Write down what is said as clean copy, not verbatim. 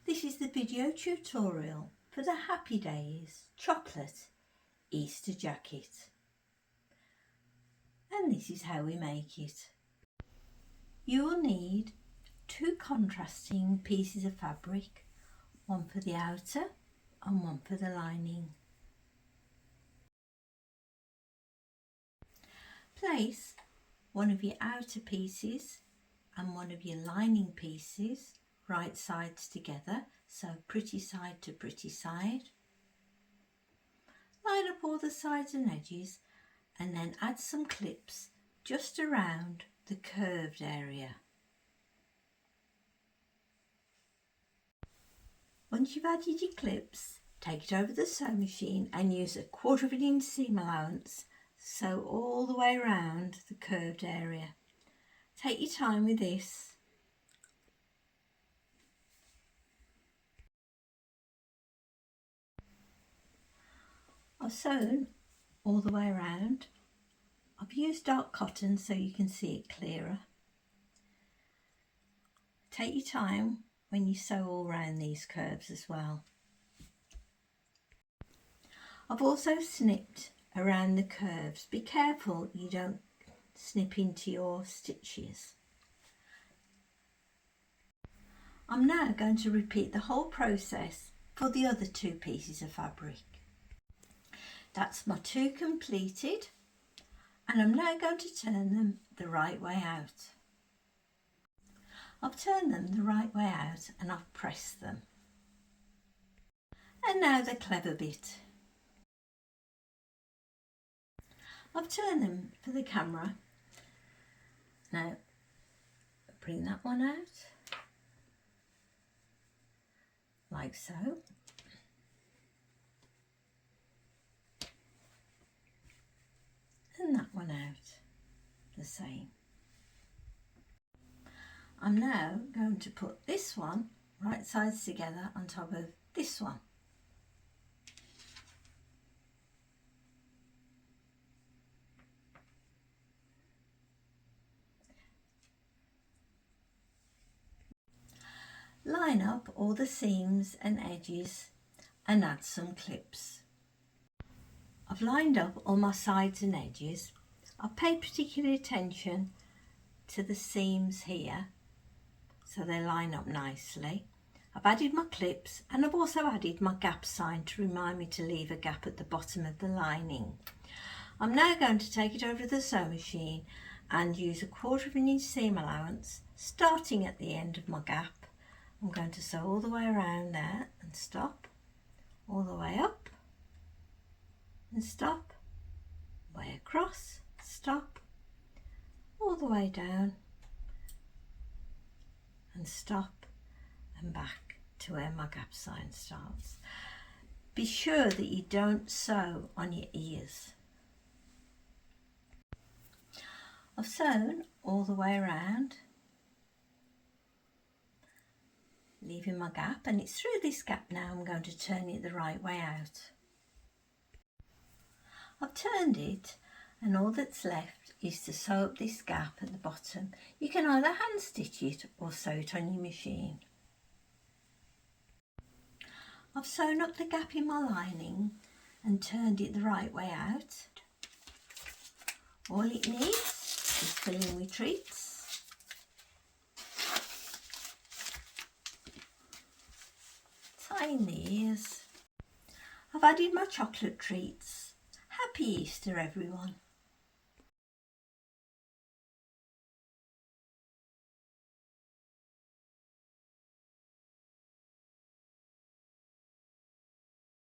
This is the video tutorial for the Happy Days chocolate Easter jacket. And this is how we make it. You will need 2 contrasting pieces of fabric, one for the outer and one for the lining. Place one of your outer pieces and one of your lining pieces right sides together, so pretty side to pretty side. Line up all the sides and edges and then add some clips just around the curved area. Once you've added your clips, take it over the sewing machine and use a 1/4 inch seam allowance, sew all the way around the curved area. Take your time with this. I've sewn all the way around. I've used dark cotton so you can see it clearer. Take your time when you sew all around these curves as well. I've also snipped around the curves. Be careful you don't snip into your stitches. I'm now going to repeat the whole process for the other 2 pieces of fabric. That's my 2 completed, and I'm now going to turn them the right way out. I've turned them the right way out and I've pressed them. And now the clever bit. I've turned them for the camera. Now bring that one out, like so. And that one out the same. I'm now going to put this one right sides together on top of this one. Line up all the seams and edges and add some clips. I've lined up all my sides and edges. I've paid particular attention to the seams here so they line up nicely. I've added my clips and I've also added my gap sign to remind me to leave a gap at the bottom of the lining. I'm now going to take it over to the sewing machine and use a 1/4 inch seam allowance starting at the end of my gap. I'm going to sew all the way around there and stop, all the way up and stop, way across, stop, all the way down and stop and back to where my gap sign starts. Be sure that you don't sew on your ears. I've sewn all the way around, leaving my gap, and it's through this gap now I'm going to turn it the right way out. I've turned it and all that's left is to sew up this gap at the bottom. You can either hand stitch it or sew it on your machine. I've sewn up the gap in my lining and turned it the right way out. All it needs is filling with treats. Tying the ears. I've added my chocolate treats. Happy Easter, everyone.